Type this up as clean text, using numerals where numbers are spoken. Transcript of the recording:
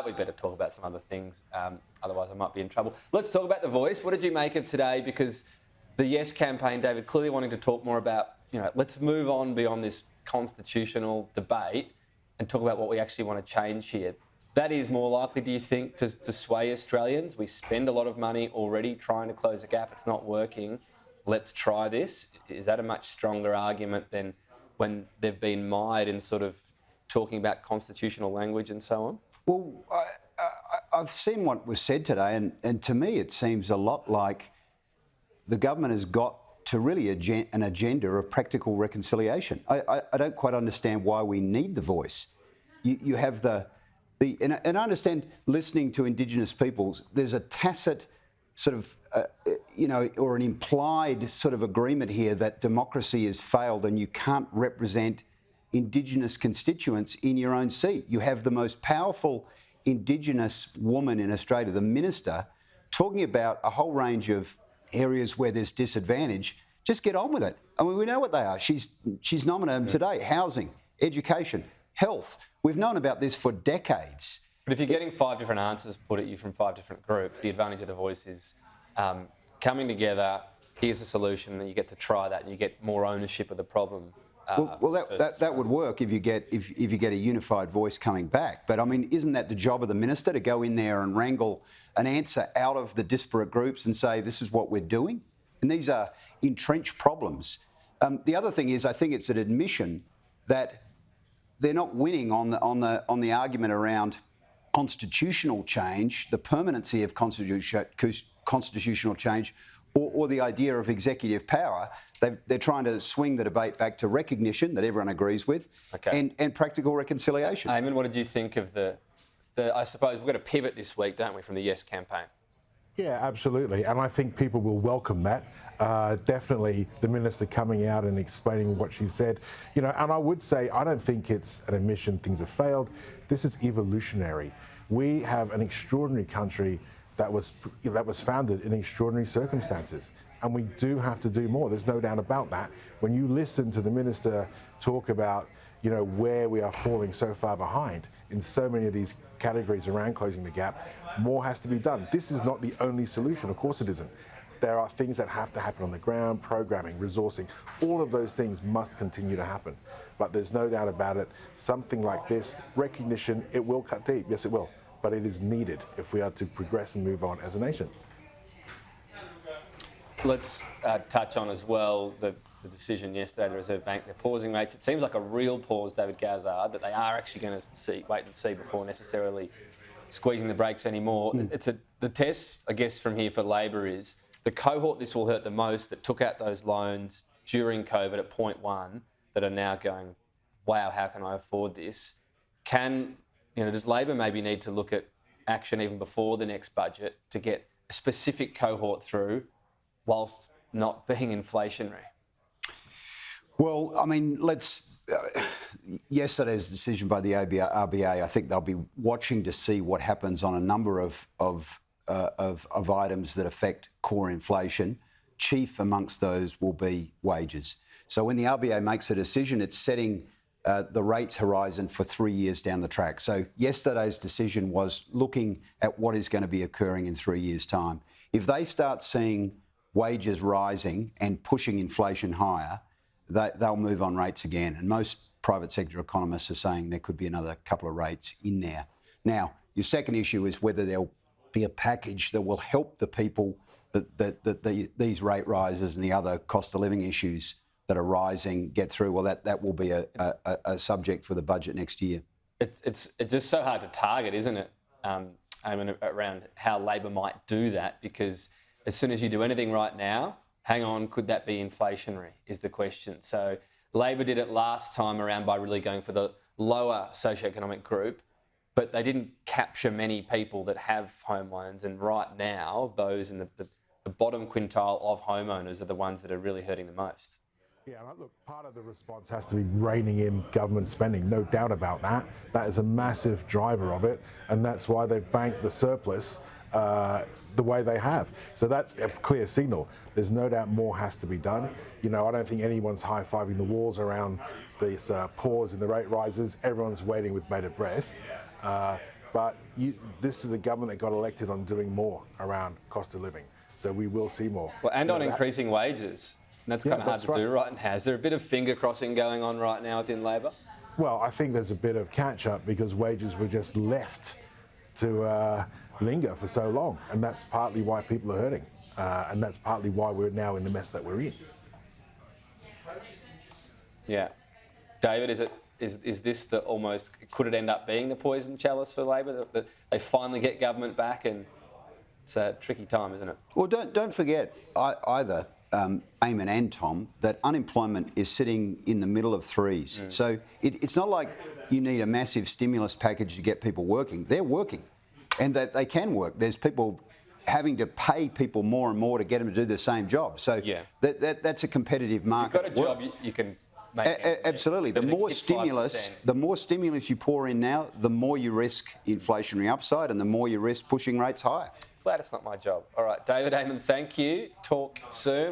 start, we better talk about some other things. Otherwise, I might be in trouble. Let's talk about The Voice. What did you make of today? Because the Yes campaign, David, clearly wanting to talk more about, let's move on beyond this constitutional debate and talk about what we actually want to change here. That is more likely, do you think, to sway Australians? We spend a lot of money already trying to close a gap. It's not working. Let's try this. Is that a much stronger argument than when they've been mired in sort of talking about constitutional language and so on? Well, I've seen what was said today, and to me it seems a lot like the government has got to really an agenda of practical reconciliation. I don't quite understand why we need The Voice. You have and I understand listening to Indigenous peoples, there's a tacit sort of, or an implied sort of agreement here that democracy has failed and you can't represent Indigenous constituents in your own seat. You have the most powerful Indigenous woman in Australia, the minister, talking about a whole range of areas where there's disadvantage. Just get on with it. I mean, we know what they are. She's nominated them today: housing, education, health. We've known about this for decades. But if you're getting 5 different answers put at you from 5 different groups, the advantage of The Voice is coming together, here's a solution, and you get to try that and you get more ownership of the problem. That would work if you get a unified voice coming back. But I mean, isn't that the job of the minister, to go in there and wrangle an answer out of the disparate groups and say this is what we're doing? And these are entrenched problems. The other thing is, I think it's an admission that they're not winning on the argument around constitutional change, the permanency of constitutional change, or the idea of executive power. They're trying to swing the debate back to recognition that everyone agrees with, and practical reconciliation. Eamonn, what did you think of the I suppose we've got to pivot this week, don't we, from the Yes campaign? Yeah, absolutely. And I think people will welcome that. Definitely the minister coming out and explaining what she said. And I would say, I don't think it's an admission things have failed. This is evolutionary. We have an extraordinary country that was founded in extraordinary circumstances. And we do have to do more. There's no doubt about that. When you listen to the minister talk about, where we are falling so far behind in so many of these categories around closing the gap, more has to be done. This is not the only solution. Of course it isn't. There are things that have to happen on the ground, programming, resourcing. All of those things must continue to happen. But there's no doubt about it. Something like this, recognition, it will cut deep. Yes, it will. But it is needed if we are to progress and move on as a nation. Let's touch on as well the decision yesterday, the Reserve Bank, they're pausing rates. It seems like a real pause, David Gazzard, that they are actually going to wait and see before necessarily squeezing the brakes anymore. The test, I guess, from here for Labor is the cohort this will hurt the most that took out those loans during COVID at point 1 that are now going, wow, how can I afford this? Does Labor maybe need to look at action even before the next budget to get a specific cohort through whilst not being inflationary? Well, I mean, yesterday's decision by the RBA, I think they'll be watching to see what happens on a number of items that affect core inflation. Chief amongst those will be wages. So when the RBA makes a decision, it's setting the rates horizon for 3 years down the track. So yesterday's decision was looking at what is going to be occurring in 3 years' time. If they start seeing wages rising and pushing inflation higher, they'll move on rates again. And most private sector economists are saying there could be another couple of rates in there. Now, your second issue is whether there'll be a package that will help the people that these rate rises and the other cost of living issues that are rising get through. Well, that will be a subject for the budget next year. It's just so hard to target, isn't it, around how Labor might do that, because as soon as you do anything right now, hang on, could that be inflationary is the question. So Labor did it last time around by really going for the lower socioeconomic group, but they didn't capture many people that have home loans. And right now, those in the bottom quintile of homeowners are the ones that are really hurting the most. Yeah, look, part of the response has to be reining in government spending, no doubt about that. That is a massive driver of it, and that's why they've banked the surplus the way they have. So that's a clear signal. There's no doubt more has to be done. I don't think anyone's high-fiving the walls around this pause in the rate rises. Everyone's waiting with bated breath. But this is a government that got elected on doing more around cost of living. So we will see more. Well, and on increasing wages. And that's kind of hard to do right now. Is there a bit of finger crossing going on right now within Labor? Well, I think there's a bit of catch-up because wages were just left to linger for so long. And that's partly why people are hurting. And that's partly why we're now in the mess that we're in. Yeah. David, is this the almost, could it end up being the poison chalice for Labor, that they finally get government back? And it's a tricky time, isn't it? Well, don't forget either, Eamonn and Tom, that unemployment is sitting in the middle of threes. So it's not like you need a massive stimulus package to get people working. They're working, and they can work. There's people having to pay people more and more to get them to do the same job. So that's a competitive market. You've got a job, you can make absolutely. The more stimulus you pour in now, the more you risk inflationary upside, and the more you risk pushing rates higher. Glad it's not my job. All right, David, Eamonn, thank you. Talk soon.